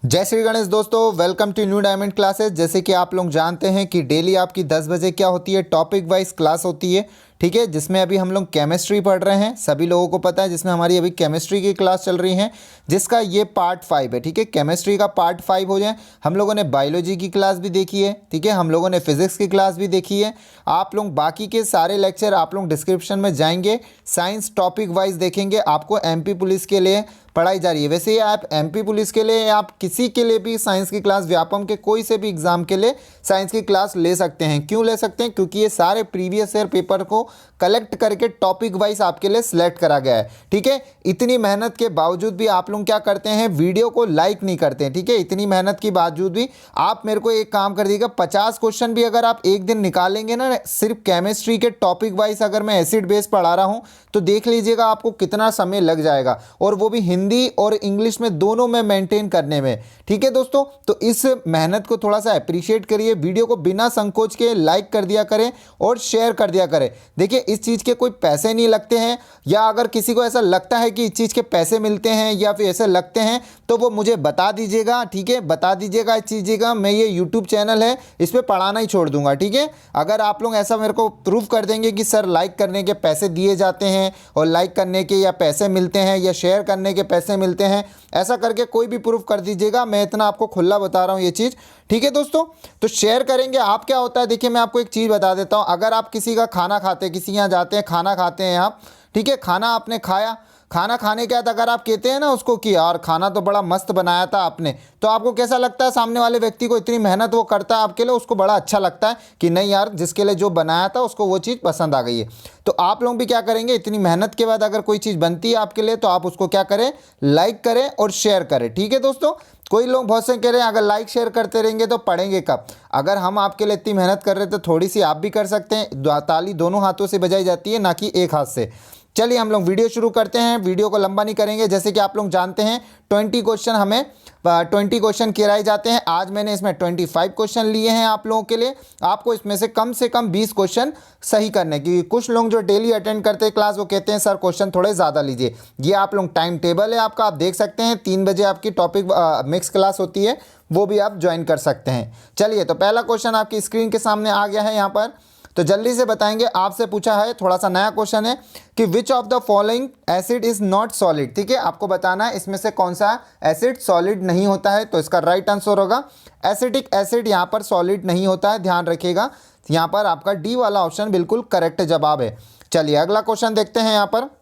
जय श्री गणेश दोस्तों, welcome to new diamond classes. जैसे कि आप लोग जानते हैं कि डेली आपकी 10 बजे क्या होती है, टॉपिक वाइज क्लास होती है। ठीक है, जिसमें अभी हम लोग केमिस्ट्री पढ़ रहे हैं, सभी लोगों को पता है, जिसमें हमारी अभी केमिस्ट्री की क्लास चल रही है, जिसका ये पार्ट 5 है। ठीक है, केमिस्ट्री का पार्ट 5 हो जाए। हम लोगों ने बायोलॉजी की क्लास भी देखी है, ठीक है, हम लोगों ने फिजिक्स की क्लास भी देखी है। आप लोग बाकी के सारे लेक्चर आप लोग डिस्क्रिप्शन में जाएंगे, साइंस टॉपिक वाइज देखेंगे। आपको एमपी पुलिस के लिए पढ़ाई जा रही है। वैसे ये आप एमपी पुलिस के लिए, आप किसी के लिए भी साइंस की क्लास, व्यापम के कोई से भी एग्जाम के लिए साइंस की क्लास ले सकते हैं। क्यों ले सकते हैं? क्योंकि ये सारे प्रीवियस ईयर पेपर को कलेक्ट करके टॉपिक वाइज आपके लिए सिलेक्ट करा गया है। ठीक है, इतनी मेहनत के बावजूद भी आप लोग क्या करते हैं, वीडियो को लाइक नहीं करते हैं। ठीक है, इतनी मेहनत के बावजूद भी आप मेरे को एक काम कर दीजिएगा, 50 क्वेश्चन भी अगर आप एक दिन निकालेंगे ना, सिर्फ केमिस्ट्री के टॉपिक वाइज अगर मैं एसिड बेस पढ़ा रहा हूं, तो देख लीजिएगा आपको कितना समय लग जाएगा, और वो भी हिंदी और इंग्लिश में दोनों में मेंटेन करने में। ठीक है दोस्तों, तो इस मेहनत को थोड़ा सा अप्रिशिएट करिए, वीडियो को बिना संकोच के लाइक कर दिया करें और शेयर कर दिया करें। देखिए, इस चीज़ के कोई पैसे नहीं लगते हैं, या अगर किसी को ऐसा लगता है कि इस चीज़ के पैसे मिलते हैं या फिर ऐसे लगते हैं, तो वो मुझे बता दीजिएगा। ठीक है, बता दीजिएगा इस चीज़ का, मैं ये यूट्यूब चैनल है, इस पर पढ़ाना ही छोड़ दूंगा। ठीक है, अगर आप लोग ऐसा मेरे को प्रूफ कर देंगे कि सर लाइक करने के पैसे दिए जाते हैं, और लाइक करने के या पैसे मिलते हैं, या शेयर करने के पैसे मिलते हैं, ऐसा करके कोई भी प्रूफ कर दीजिएगा। मैं इतना आपको खुला बता रहा हूँ ये चीज़। ठीक है दोस्तों, तो शेयर करेंगे। आप क्या होता है, देखिए मैं आपको एक चीज़ बता देता हूँ। अगर आप किसी का खाना खाते हैं, किसी यहाँ जाते हैं, खाना खाते हैं आप, ठीक है, खाना आपने खाया, खाना खाने के बाद अगर आप कहते हैं ना उसको कि यार खाना तो बड़ा मस्त बनाया था आपने, तो आपको कैसा लगता है? सामने वाले व्यक्ति को इतनी मेहनत वो करता है आपके लिए, उसको बड़ा अच्छा लगता है कि नहीं यार, जिसके लिए जो बनाया था उसको वो चीज़ पसंद आ गई है। तो आप लोग भी क्या करेंगे, इतनी मेहनत के बाद अगर कोई चीज़ बनती है आपके लिए, तो आप उसको क्या करें, लाइक करें और शेयर करें। ठीक है दोस्तों, कोई लोग बहुत से कह रहे हैं अगर लाइक शेयर करते रहेंगे तो पढ़ेंगे कब? अगर हम आपके लिए इतनी मेहनत कर रहे हैं तो थोड़ी सी आप भी कर सकते हैं। ताली दोनों हाथों से बजाई जाती है, ना कि एक हाथ से। चलिए हम लोग वीडियो शुरू करते हैं। वीडियो को लंबा नहीं करेंगे। जैसे कि आप लोग जानते हैं 20 क्वेश्चन हमें 20 क्वेश्चन कराए जाते हैं। आज मैंने इसमें 25 क्वेश्चन लिए हैं आप लोगों के लिए। आपको इसमें से कम 20 क्वेश्चन सही करने की। कुछ लोग जो डेली अटेंड करते हैं क्लास, वो कहते हैं सर क्वेश्चन थोड़े ज़्यादा लीजिए। ये आप लोग टाइम टेबल है आपका, आप देख सकते हैं 3 बजे आपकी टॉपिक मिक्स क्लास होती है, वो भी आप ज्वाइन कर सकते हैं। चलिए, तो पहला क्वेश्चन आपकी स्क्रीन के सामने आ गया है यहाँ पर, तो जल्दी से बताएंगे। आपसे पूछा है, थोड़ा सा नया क्वेश्चन है कि which of the following acid is not solid. ठीक है, आपको बताना है इसमें से कौन सा एसिड सॉलिड नहीं होता है। तो इसका राइट आंसर होगा एसिटिक एसिड, यहाँ पर सॉलिड नहीं होता है, ध्यान रखिएगा। यहाँ पर आपका डी वाला ऑप्शन बिल्कुल करेक्ट जवाब है। चलिए अगला क्वेश्चन देखते हैं यहाँ पर।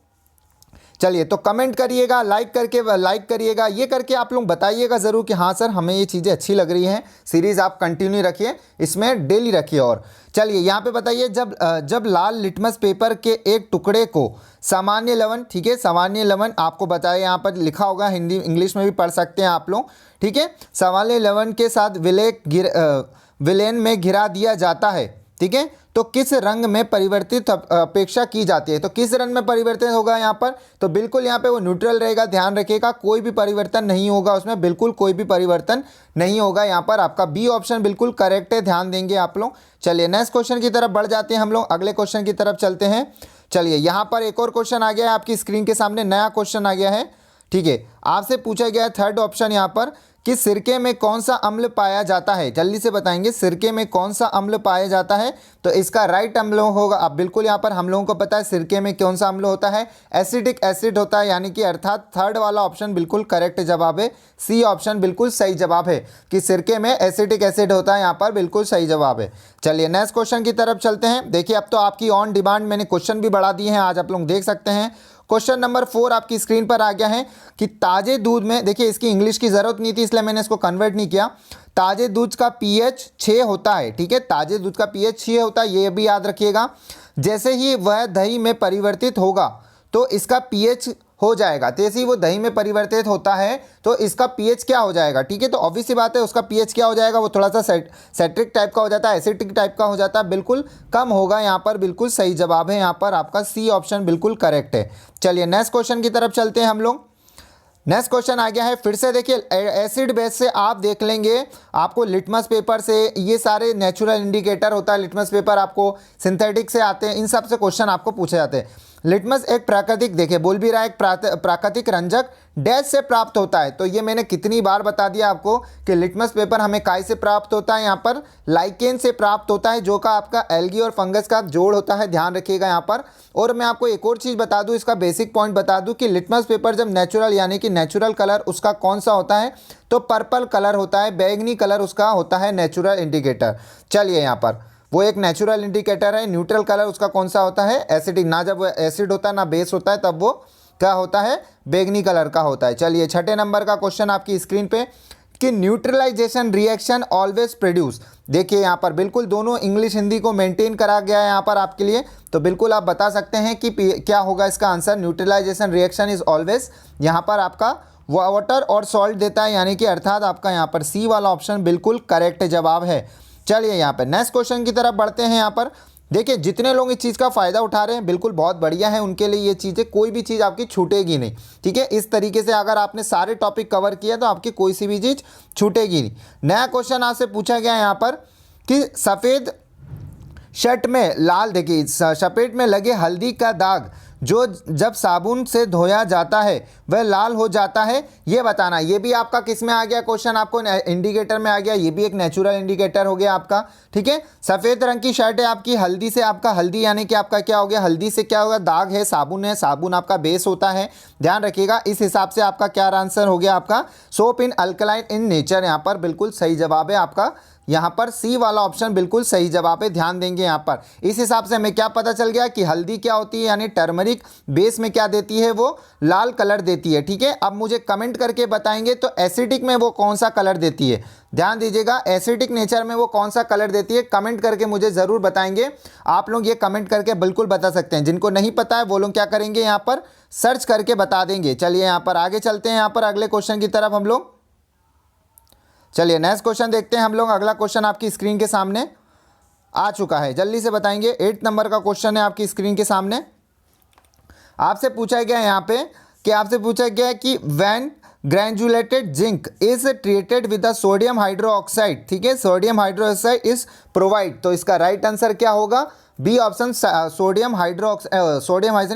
चलिए, तो कमेंट करिएगा, लाइक करिएगा, ये करके आप लोग बताइएगा ज़रूर कि हाँ सर हमें ये चीज़ें अच्छी लग रही हैं। सीरीज़ आप कंटिन्यू रखिए, इसमें डेली रखिए। और चलिए यहाँ पे बताइए, जब लाल लिटमस पेपर के एक टुकड़े को सामान्य लवण, ठीक है, सामान्य लवण आपको बताया, यहाँ पर लिखा होगा, हिंदी इंग्लिश में भी पढ़ सकते हैं आप लोग। ठीक है, सामान्य लवण के साथ विलेन में घिरा दिया जाता है, ठीक है, तो किस रंग में परिवर्तित अपेक्षा की जाती है? तो किस रंग में परिवर्तन होगा यहाँ पर? तो बिल्कुल यहाँ पे वो न्यूट्रल रहेगा, ध्यान रखिएगा, कोई भी परिवर्तन नहीं होगा उसमें, बिल्कुल कोई भी परिवर्तन नहीं होगा। यहाँ पर आपका बी ऑप्शन बिल्कुल करेक्ट है, ध्यान देंगे आप लोग। चलिए नेक्स्ट क्वेश्चन की तरफ बढ़ जाते हैं हम लोग, अगले क्वेश्चन की तरफ चलते हैं। चलिए यहाँ पर एक और क्वेश्चन आ गया है आपकी स्क्रीन के सामने, नया क्वेश्चन आ गया है। ठीक है, आपसे पूछा गया है थर्ड ऑप्शन यहाँ पर कि सिरके में कौन सा अम्ल पाया जाता है। जल्दी से बताएंगे, सिरके में कौन सा अम्ल पाया जाता है? तो इसका राइट अम्ल होगा, अब बिल्कुल यहाँ पर हम लोगों को पता है सिरके में कौन सा अम्ल होता है, एसिडिक एसिड होता है, यानी कि अर्थात थर्ड वाला ऑप्शन बिल्कुल करेक्ट जवाब है। सी ऑप्शन बिल्कुल सही जवाब है कि सिरके में एसिडिक एसिड होता है, यहाँ पर बिल्कुल सही जवाब है। चलिए नेक्स्ट क्वेश्चन की तरफ चलते हैं। देखिए, अब तो आपकी ऑन डिमांड मैंने क्वेश्चन भी बढ़ा दिए हैं, आज आप लोग देख सकते हैं। क्वेश्चन नंबर 4 आपकी स्क्रीन पर आ गया है कि ताजे दूध में, देखिए इसकी इंग्लिश की ज़रूरत नहीं थी इसलिए मैंने इसको कन्वर्ट नहीं किया। ताजे दूध का पीएच 6 होता है, ठीक है, ताजे दूध का पीएच 6 होता है, ये भी याद रखिएगा। जैसे ही वह दही में परिवर्तित होगा तो इसका पीएच हो जाएगा, जैसे ही वो दही में परिवर्तित होता है तो इसका पीएच क्या हो जाएगा? ठीक है, तो ऑब्वियस सी बात है उसका पीएच क्या हो जाएगा, वो थोड़ा सा सेट्रिक टाइप का हो जाता है, एसिडिक टाइप का हो जाता है, बिल्कुल कम होगा। यहाँ पर बिल्कुल सही जवाब है, यहाँ पर आपका सी ऑप्शन बिल्कुल करेक्ट है। चलिए नेक्स्ट क्वेश्चन की तरफ चलते हैं हम लोग। नेक्स्ट क्वेश्चन आ गया है, फिर से देखिए एसिड बेस से आप देख लेंगे, आपको लिटमस पेपर से, ये सारे नेचुरल इंडिकेटर होता है, लिटमस पेपर आपको सिंथेटिक से आते हैं, इन सब से क्वेश्चन आपको पूछे जाते हैं। लिटमस एक प्राकृतिक, देखिए बोल भी रहा है, एक प्राकृतिक रंजक डैश से प्राप्त होता है। तो ये मैंने कितनी बार बता दिया आपको कि लिटमस पेपर हमें काय से प्राप्त होता है, यहाँ पर लाइकेन से प्राप्त होता है, जो का आपका एल्गी और फंगस का जोड़ होता है, ध्यान रखिएगा यहाँ पर। और मैं आपको एक और चीज़ बता दूँ, इसका बेसिक पॉइंट बता दूँ कि लिटमस पेपर जब नेचुरल यानी कि नेचुरल कलर उसका कौन सा होता है, तो पर्पल कलर होता है, बैंगनी कलर उसका होता है नेचुरल इंडिकेटर। चलिए यहाँ पर वो एक नेचुरल इंडिकेटर है। न्यूट्रल कलर उसका कौन सा होता है, एसिडिक, ना जब वो एसिड होता है ना बेस होता है, तब वो क्या होता है, बैंगनी कलर का होता है। चलिए छठे नंबर का क्वेश्चन आपकी स्क्रीन पे कि न्यूट्रलाइजेशन रिएक्शन ऑलवेज प्रोड्यूस, देखिए यहाँ पर बिल्कुल दोनों इंग्लिश हिंदी को मेंटेन करा गया है यहाँ पर आपके लिए। तो बिल्कुल आप बता सकते हैं कि क्या होगा इसका answer, neutralization reaction is always, यहाँ पर आपका वाटर और सॉल्ट देता है, यानी कि अर्थात आपका यहाँ पर सी वाला ऑप्शन बिल्कुल करेक्ट जवाब है। चलिए यहाँ पर नेक्स्ट क्वेश्चन की तरफ बढ़ते हैं। यहाँ पर देखिए जितने लोग इस चीज़ का फ़ायदा उठा रहे हैं बिल्कुल बहुत बढ़िया है, उनके लिए ये चीज़ें, कोई भी चीज़ आपकी छूटेगी नहीं, ठीक है। इस तरीके से अगर आपने सारे टॉपिक कवर किया तो आपकी कोई सी भी चीज़ छूटेगी नहीं। नया क्वेश्चन आपसे पूछा गया यहाँ पर कि सफ़ेद शर्ट में लाल, देखिए सफ़ेद में लगे हल्दी का दाग जो जब साबुन से धोया जाता है वह लाल हो जाता है, ये बताना। ये भी आपका किस में आ गया क्वेश्चन, आपको इंडिकेटर में आ गया, ये भी एक नेचुरल इंडिकेटर हो गया आपका, ठीक है। सफ़ेद रंग की शर्ट है आपकी, हल्दी से आपका, हल्दी यानी कि आपका क्या हो गया, हल्दी से क्या होगा, दाग है, साबुन आपका बेस होता है, ध्यान रखिएगा। इस हिसाब से आपका क्या आंसर हो गया आपका, soap in alkaline in nature, यहाँ पर बिल्कुल सही जवाब है आपका, यहाँ पर सी वाला ऑप्शन बिल्कुल सही जवाब है, ध्यान देंगे यहाँ पर। इस हिसाब से हमें क्या पता चल गया कि हल्दी क्या होती है, यानी टर्मरिक बेस में क्या देती है, वो लाल कलर देती है, ठीक है। अब मुझे कमेंट करके बताएंगे तो एसिडिक में वो कौन सा कलर देती है, ध्यान दीजिएगा, एसिडिक नेचर में वो कौन सा कलर देती है, कमेंट करके मुझे ज़रूर बताएंगे। आप लोग ये कमेंट करके बिल्कुल बता सकते हैं, जिनको नहीं पता है वो लोग क्या करेंगे, यहाँ पर सर्च करके बता देंगे। चलिए यहाँ पर आगे चलते हैं, यहाँ पर अगले क्वेश्चन की तरफ हम लोग। चलिए नेक्स्ट क्वेश्चन देखते हैं हम लोग। अगला क्वेश्चन आपकी स्क्रीन के सामने आ चुका है, जल्दी से बताएंगे। 8 नंबर का क्वेश्चन है आपकी स्क्रीन के सामने। आपसे पूछा गया है यहाँ पे कि आपसे पूछा गया है कि when granulated zinc is treated with the sodium hydroxide, ठीक है, सोडियम हाइड्रोक्साइड इज प्रोवाइड, तो इसका राइट आंसर क्या होगा, बी ऑप्शन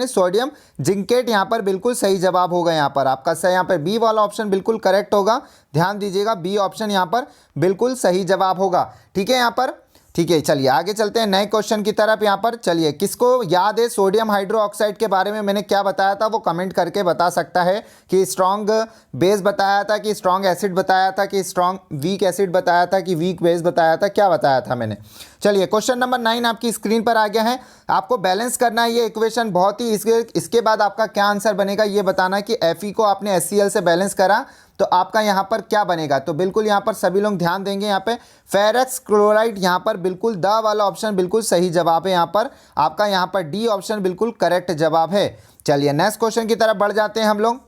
सोडियम जिंकेट, यहाँ पर बिल्कुल सही जवाब होगा। यहाँ पर आपका सही, यहाँ पर बी वाला ऑप्शन बिल्कुल करेक्ट होगा, ध्यान दीजिएगा, बी ऑप्शन यहाँ पर बिल्कुल सही जवाब होगा, ठीक है यहाँ पर, ठीक है। चलिए आगे चलते हैं नए क्वेश्चन की तरफ। यहाँ पर चलिए, किसको याद है सोडियम हाइड्रोक्साइड के बारे में मैंने क्या बताया था, वो कमेंट करके बता सकता है कि स्ट्रॉन्ग बेस बताया था, कि स्ट्रॉन्ग एसिड बताया था, कि स्ट्रॉन्ग वीक एसिड बताया था, कि वीक बेस बताया था, क्या बताया था मैंने। चलिए क्वेश्चन नंबर 9 आपकी स्क्रीन पर आ गया है। आपको बैलेंस करना है ये इक्वेशन, बहुत ही इसके बाद आपका क्या आंसर बनेगा ये बताना कि Fe को आपने HCl से बैलेंस करा तो आपका यहाँ पर क्या बनेगा। तो बिल्कुल यहाँ पर सभी लोग ध्यान देंगे, यहाँ पे फेरस क्लोराइड, यहाँ पर बिल्कुल द वाला ऑप्शन बिल्कुल सही जवाब है, यहाँ पर आपका यहाँ पर डी ऑप्शन बिल्कुल करेक्ट जवाब है। चलिए नेक्स्ट क्वेश्चन की तरफ बढ़ जाते हैं हम लोग,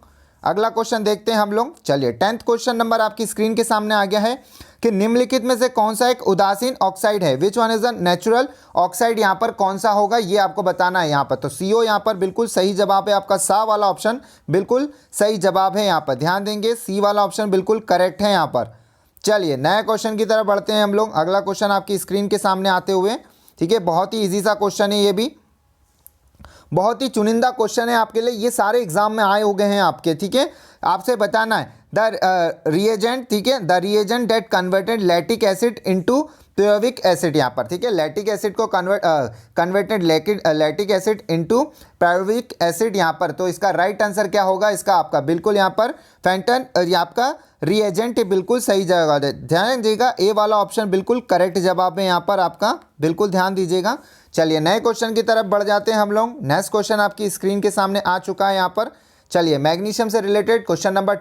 अगला क्वेश्चन देखते हैं हम लोग। चलिए 10th क्वेश्चन नंबर आपकी स्क्रीन के सामने आ गया है कि निम्नलिखित में से कौन सा एक उदासीन ऑक्साइड है, which one is the natural oxide, यहाँ पर कौन सा होगा ये आपको बताना है। यहाँ पर तो CO यहाँ पर बिल्कुल सही जवाब है, आपका सा वाला ऑप्शन बिल्कुल सही जवाब है, यहाँ पर ध्यान देंगे, सी वाला ऑप्शन बिल्कुल करेक्ट है यहाँ पर। चलिए नए क्वेश्चन की तरफ बढ़ते हैं हम लोग। अगला क्वेश्चन आपकी स्क्रीन के सामने आते हुए, ठीक है, बहुत ही ईजी सा क्वेश्चन है, ये भी बहुत ही चुनिंदा क्वेश्चन है आपके लिए, ये सारे एग्जाम में आए हो गए हैं आपके, ठीक है। आपसे बताना है द रिएजेंट, ठीक है, the reagent that converted lactic acid into pyruvic acid, यहाँ पर ठीक है, लैक्टिक एसिड को converted lactic acid into pyruvic acid, यहाँ पर तो इसका राइट आंसर क्या होगा, इसका आपका बिल्कुल यहाँ पर फेंटन, आपका रिएजेंट बिल्कुल सही जगह, ध्यान दीजिएगा, ए वाला ऑप्शन बिल्कुल करेक्ट जवाब है यहाँ पर आपका, बिल्कुल ध्यान दीजिएगा। चलिए नए क्वेश्चन की तरफ बढ़ जाते हैं हम लोग। नेक्स्ट क्वेश्चन आपकी स्क्रीन के सामने आ चुका है यहाँ पर। चलिए मैग्नीशियम से रिलेटेड क्वेश्चन नंबर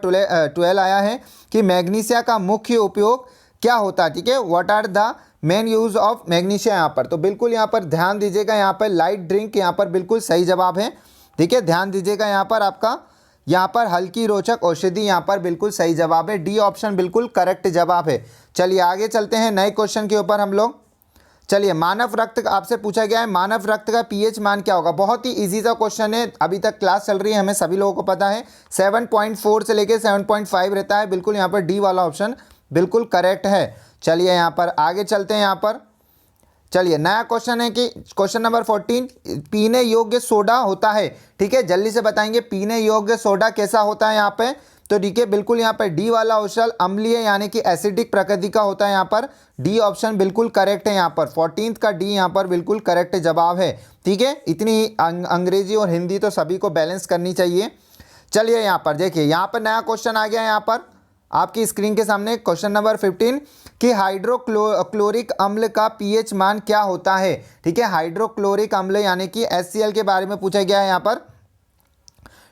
12 आया है कि मैग्नीशिया का मुख्य उपयोग क्या होता है, ठीक है, what are the main use of magnesia, यहाँ पर तो बिल्कुल यहाँ पर ध्यान दीजिएगा, यहाँ पर लाइट ड्रिंक यहाँ पर बिल्कुल सही जवाब है, ठीक है, ध्यान दीजिएगा, यहाँ पर आपका यहाँ पर हल्की रोचक औषधि, यहाँ पर बिल्कुल सही जवाब है, डी ऑप्शन बिल्कुल करेक्ट जवाब है। चलिए आगे चलते हैं नए क्वेश्चन के ऊपर हम लोग। चलिए मानव रक्त आपसे पूछा गया है, मानव रक्त का पीएच मान क्या होगा, बहुत ही इजी सा क्वेश्चन है, अभी तक क्लास चल रही है, हमें सभी लोगों को पता है 7.4 से लेके 7.5 रहता है, बिल्कुल यहाँ पर डी वाला ऑप्शन बिल्कुल करेक्ट है। चलिए यहाँ पर आगे चलते हैं यहाँ पर। चलिए नया क्वेश्चन है कि क्वेश्चन नंबर 14, पीने योग्य सोडा होता है, ठीक है, जल्दी से बताएंगे पीने योग्य सोडा कैसा होता है यहाँ पे। तो ठीक है, बिल्कुल यहाँ पे डी वाला ऑप्शन अम्लीय यानी कि एसिडिक प्रकृति का होता है यहाँ पर। डी ऑप्शन बिल्कुल करेक्ट है यहाँ पर, 14 का डी यहाँ पर बिल्कुल करेक्ट जवाब है। ठीक है, इतनी अंग्रेजी और हिंदी तो सभी को बैलेंस करनी चाहिए। चलिए यहाँ पर देखिए, यहाँ पर नया क्वेश्चन आ गया यहाँ पर आपकी स्क्रीन के सामने, क्वेश्चन नंबर 15 कि हाइड्रोक्लोरिक अम्ल का पीएच मान क्या होता है। ठीक है, हाइड्रोक्लोरिक अम्ल यानी कि HCl के बारे में पूछा गया है यहाँ पर।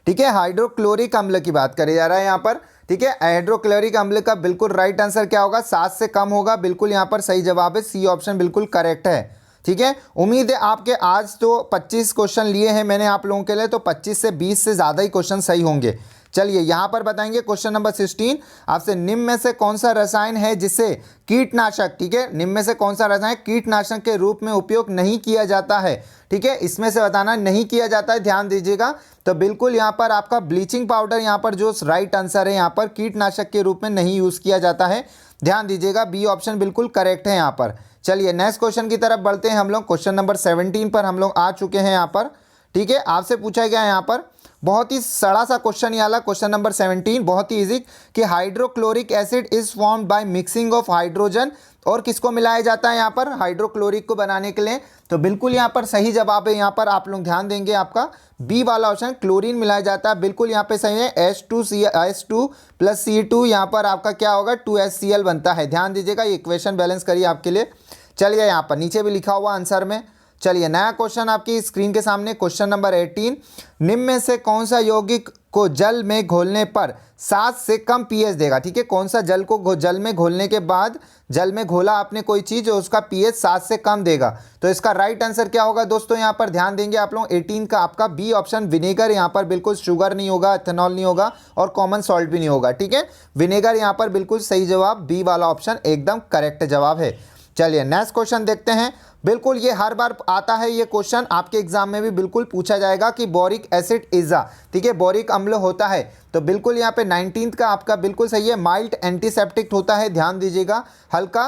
ठीक है, हाइड्रोक्लोरिक अम्ल की बात करी जा रहा है यहाँ पर। ठीक है, हाइड्रोक्लोरिक अम्ल का बिल्कुल राइट आंसर क्या होगा, 7 से कम होगा, बिल्कुल यहाँ पर सही जवाब है, सी ऑप्शन बिल्कुल करेक्ट है। ठीक है, उम्मीद है आपके आज तो 25 क्वेश्चन लिए हैं मैंने आप लोगों के लिए, तो 25 से 20 से ज़्यादा ही क्वेश्चन सही होंगे। चलिए यहाँ पर बताएंगे क्वेश्चन नंबर 16 आपसे, निम्न में से कौन सा रसायन है जिसे कीटनाशक, ठीक है, निम्न में से कौन सा रसायन कीटनाशक के रूप में उपयोग नहीं किया जाता है। ठीक है, इसमें से बताना नहीं किया जाता है, ध्यान दीजिएगा। तो बिल्कुल यहाँ पर आपका ब्लीचिंग पाउडर यहाँ पर जो राइट आंसर है, यहाँ पर कीटनाशक के रूप में नहीं यूज़ किया जाता है, ध्यान दीजिएगा, बी ऑप्शन बिल्कुल करेक्ट है यहाँ पर। चलिए नेक्स्ट क्वेश्चन की तरफ बढ़ते हैं हम लोग, क्वेश्चन नंबर 17 पर हम लोग आ चुके हैं यहाँ पर। ठीक है, आपसे पूछा गया है यहाँ पर बहुत ही सड़ा सा क्वेश्चन, ये वाला क्वेश्चन नंबर 17 बहुत ही इजी, कि hydrochloric acid is formed by mixing of hydrogen, और किसको मिलाया जाता है यहाँ पर हाइड्रोक्लोरिक को बनाने के लिए। तो बिल्कुल यहाँ पर सही जवाब है, यहाँ पर आप लोग ध्यान देंगे, आपका बी वाला ऑप्शन क्लोरीन मिलाया जाता है, बिल्कुल यहाँ पे सही है। H2 प्लस C2 यहाँ पर आपका क्या होगा, 2HCl बनता है, ध्यान दीजिएगा, ये इक्वेशन बैलेंस करिए आपके लिए। चलिए यहाँ पर नीचे भी लिखा हुआ आंसर में। चलिए नया क्वेश्चन आपकी स्क्रीन के सामने, क्वेश्चन नंबर 18, निम्न में से कौन सा यौगिक को जल में घोलने पर 7 से कम पीएच देगा। ठीक है, कौन सा जल को जल में घोलने के बाद, जल में घोला आपने कोई चीज़, उसका पीएच 7 से कम देगा। तो इसका राइट आंसर क्या होगा दोस्तों, यहाँ पर ध्यान देंगे आप लोग, 18 का आपका बी ऑप्शन विनेगर, यहाँ पर बिल्कुल शुगर नहीं होगा, इथेनॉल नहीं होगा और कॉमन सॉल्ट भी नहीं होगा। ठीक है, विनेगर यहाँ पर बिल्कुल सही जवाब, बी वाला ऑप्शन एकदम करेक्ट जवाब है। चलिए नेक्स्ट क्वेश्चन देखते हैं, बिल्कुल ये हर बार आता है ये क्वेश्चन, आपके एग्जाम में भी बिल्कुल पूछा जाएगा कि बोरिक एसिड इज आ, ठीक है, बोरिक अम्ल होता है। तो बिल्कुल यहाँ पे 19 का आपका बिल्कुल सही है, माइल्ड एंटीसेप्टिक होता है, ध्यान दीजिएगा, हल्का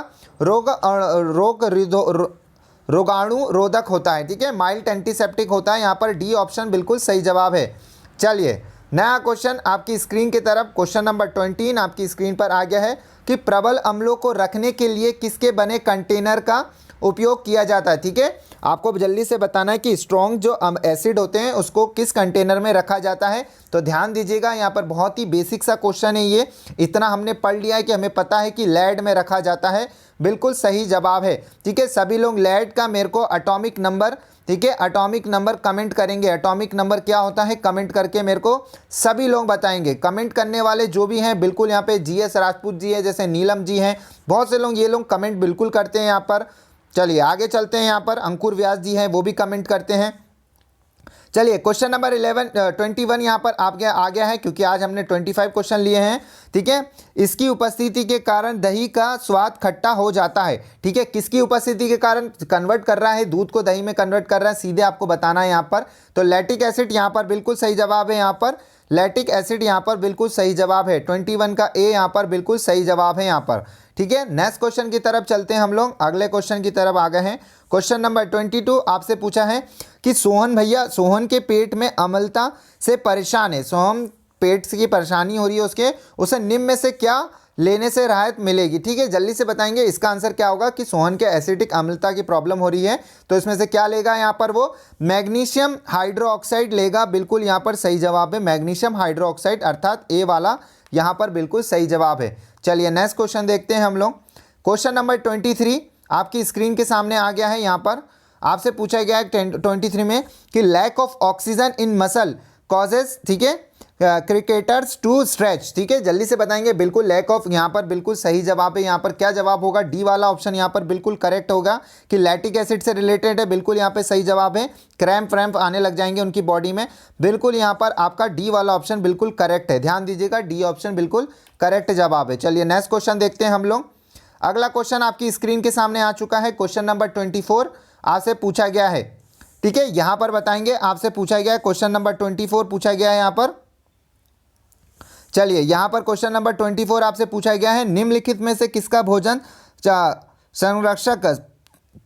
रोगाणु रोधक होता है। ठीक है, माइल्ड एंटीसेप्टिक होता है, यहाँ पर डी ऑप्शन बिल्कुल सही जवाब है। चलिए नया क्वेश्चन आपकी स्क्रीन की तरफ, क्वेश्चन नंबर 20 आपकी स्क्रीन पर आ गया है कि प्रबल अम्लों को रखने के लिए किसके बने कंटेनर का उपयोग किया जाता है। ठीक है, आपको जल्दी से बताना है कि स्ट्रॉन्ग जो एसिड होते हैं उसको किस कंटेनर में रखा जाता है। तो ध्यान दीजिएगा, यहाँ पर बहुत ही बेसिक सा क्वेश्चन है ये, इतना हमने पढ़ लिया है कि हमें पता है कि लेड में रखा जाता है, बिल्कुल सही जवाब है। ठीक है, सभी लोग लेड का मेरे को एटॉमिक नंबर, ठीक है, एटॉमिक नंबर कमेंट करेंगे, एटॉमिक नंबर क्या होता है कमेंट करके मेरे को सभी लोग बताएंगे। कमेंट करने वाले जो भी हैं बिल्कुल, यहाँ पे GS राजपूत जी है, जैसे नीलम जी हैं, बहुत से लोग ये लोग कमेंट बिल्कुल करते हैं यहाँ पर। चलिए आगे चलते हैं, यहाँ पर अंकुर व्यास जी हैं, वो भी कमेंट करते हैं। चलिए क्वेश्चन नंबर 21 यहाँ पर आप आ गया है, क्योंकि आज हमने 25 क्वेश्चन लिए हैं। ठीक है, इसकी उपस्थिति के कारण दही का स्वाद खट्टा हो जाता है। ठीक है, किसकी उपस्थिति के कारण कन्वर्ट कर रहा है, दूध को दही में कन्वर्ट कर रहा है, सीधे आपको बताना है यहाँ पर। तो लैक्टिक एसिड यहाँ पर बिल्कुल सही जवाब है, यहाँ पर लैक्टिक एसिड यहाँ पर बिल्कुल सही जवाब है, 21 का ए यहाँ पर बिल्कुल सही जवाब है यहाँ पर। ठीक है, नेक्स्ट क्वेश्चन की तरफ चलते हैं हम लोग, अगले क्वेश्चन की तरफ आ गए हैं। क्वेश्चन नंबर 22 आपसे पूछा है कि सोहन भैया, सोहन के पेट में अम्लता से परेशान है, सोहन पेट की परेशानी हो रही है उसके, उसे निम्न में से क्या लेने से राहत मिलेगी। ठीक है, जल्दी से बताएंगे इसका आंसर क्या होगा, कि सोहन के एसिडिक अम्लता की प्रॉब्लम हो रही है, तो इसमें से क्या लेगा यहाँ पर, वो मैग्नीशियम हाइड्रोक्साइड लेगा, बिल्कुल यहाँ पर सही जवाब है, मैग्नीशियम हाइड्रोक्साइड अर्थात ए वाला यहाँ पर बिल्कुल सही जवाब है। चलिए नेक्स्ट क्वेश्चन देखते हैं हम लोग, क्वेश्चन नंबर 23 आपकी स्क्रीन के सामने आ गया है। यहाँ पर आपसे पूछा गया है 23 में कि lack of oxygen in muscle causes, ठीक है, क्रिकेटर्स टू स्ट्रेच। ठीक है, जल्दी से बताएंगे, बिल्कुल लैक ऑफ यहाँ पर बिल्कुल सही जवाब है, यहाँ पर क्या जवाब होगा, डी वाला ऑप्शन यहाँ पर बिल्कुल करेक्ट होगा कि लैक्टिक एसिड से रिलेटेड है, बिल्कुल यहाँ पे सही जवाब है, क्रैम्प व्रैम्प आने लग जाएंगे उनकी बॉडी में, बिल्कुल यहाँ पर आपका डी वाला ऑप्शन बिल्कुल करेक्ट है, ध्यान दीजिएगा, डी ऑप्शन बिल्कुल करेक्ट जवाब है। चलिए नेक्स्ट क्वेश्चन देखते हैं हम लोग, अगला क्वेश्चन आपकी स्क्रीन के सामने आ चुका है, क्वेश्चन नंबर 24 आपसे पूछा गया है। ठीक है, यहाँ पर बताएंगे, आपसे पूछा गया है, क्वेश्चन नंबर 24 पूछा गया है यहाँ पर। चलिए यहाँ पर क्वेश्चन नंबर 24 आपसे पूछा गया है, निम्नलिखित में से किसका भोजन संरक्षक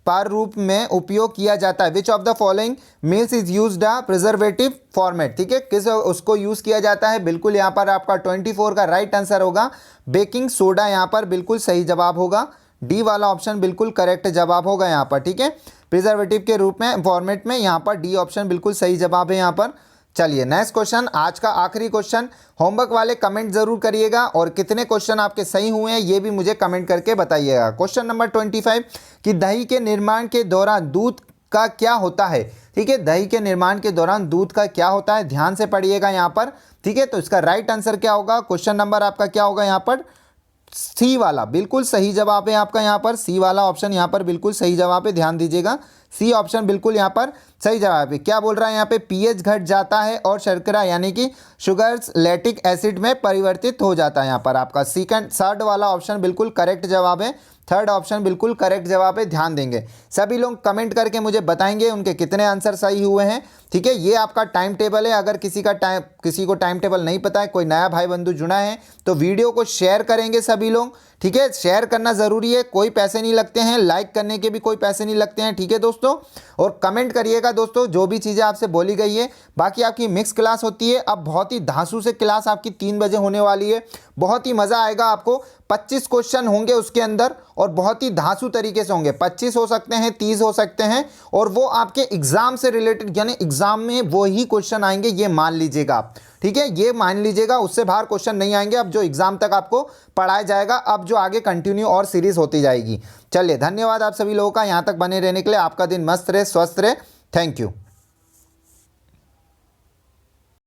पर रूप में उपयोग किया जाता है। Which of the following meals is used a preservative format, ठीक है, किस उसको यूज किया जाता है। बिल्कुल यहाँ पर आपका 24 का राइट आंसर होगा बेकिंग सोडा, यहाँ पर बिल्कुल सही जवाब होगा। डी वाला ऑप्शन बिल्कुल करेक्ट जवाब होगा यहाँ पर, ठीक है, प्रिजर्वेटिव के रूप में फॉर्मेट में, यहाँ पर डी ऑप्शन बिल्कुल सही जवाब है यहाँ पर। चलिए नेक्स्ट क्वेश्चन, आज का आखिरी क्वेश्चन। होमवर्क वाले कमेंट जरूर करिएगा और कितने क्वेश्चन आपके सही हुए हैं ये भी मुझे कमेंट करके बताइएगा। क्वेश्चन नंबर 25 कि दही के निर्माण के दौरान दूध का क्या होता है, ठीक है, दही के निर्माण के दौरान दूध का क्या होता है, ध्यान से पढ़िएगा यहाँ पर, ठीक है। तो इसका राइट आंसर क्या होगा, क्वेश्चन नंबर आपका क्या होगा यहाँ पर, सी वाला बिल्कुल सही जवाब है आपका यहाँ पर, सी वाला ऑप्शन यहाँ पर बिल्कुल सही जवाब है, ध्यान दीजिएगा, सी ऑप्शन बिल्कुल यहाँ पर सही जवाब है। क्या बोल रहा है यहाँ पे, पीएच घट जाता है और शर्करा यानी कि शुगर्स लैक्टिक एसिड में परिवर्तित हो जाता है। यहाँ पर आपका थर्ड वाला ऑप्शन बिल्कुल करेक्ट जवाब है, थर्ड ऑप्शन बिल्कुल करेक्ट जवाब है, ध्यान देंगे। सभी लोग कमेंट करके मुझे बताएंगे उनके कितने आंसर सही हुए हैं, ठीक है। ये आपका टाइम टेबल है, अगर किसी को टाइम टेबल नहीं पता है, कोई नया भाई बंधु जुड़ा है तो वीडियो को शेयर करेंगे सभी लोग, ठीक है, शेयर करना ज़रूरी है, कोई पैसे नहीं लगते हैं, लाइक करने के भी कोई पैसे नहीं लगते हैं, ठीक है दोस्तों। और कमेंट करिएगा दोस्तों जो भी चीज़ें आपसे बोली गई है। बाकी आपकी मिक्स क्लास होती है, अब बहुत ही धांसू से क्लास आपकी 3 बजे होने वाली है, बहुत ही मज़ा आएगा आपको। 25 क्वेश्चन होंगे उसके अंदर और बहुत ही धांसू तरीके से होंगे, 25 हो सकते हैं, 30 हो सकते हैं, और वो आपके एग्जाम से रिलेटेड, यानी एग्जाम में वो ही क्वेश्चन आएंगे, ये मान लीजिएगा आप, ठीक है, ये मान लीजिएगा, उससे बाहर क्वेश्चन नहीं आएंगे। अब जो एग्जाम तक आपको पढ़ाया जाएगा, अब जो आगे कंटिन्यू और सीरीज होती जाएगी। चलिए धन्यवाद आप सभी लोगों का यहाँ तक बने रहने के लिए, आपका दिन मस्त रहे, स्वस्थ रहे, थैंक यू।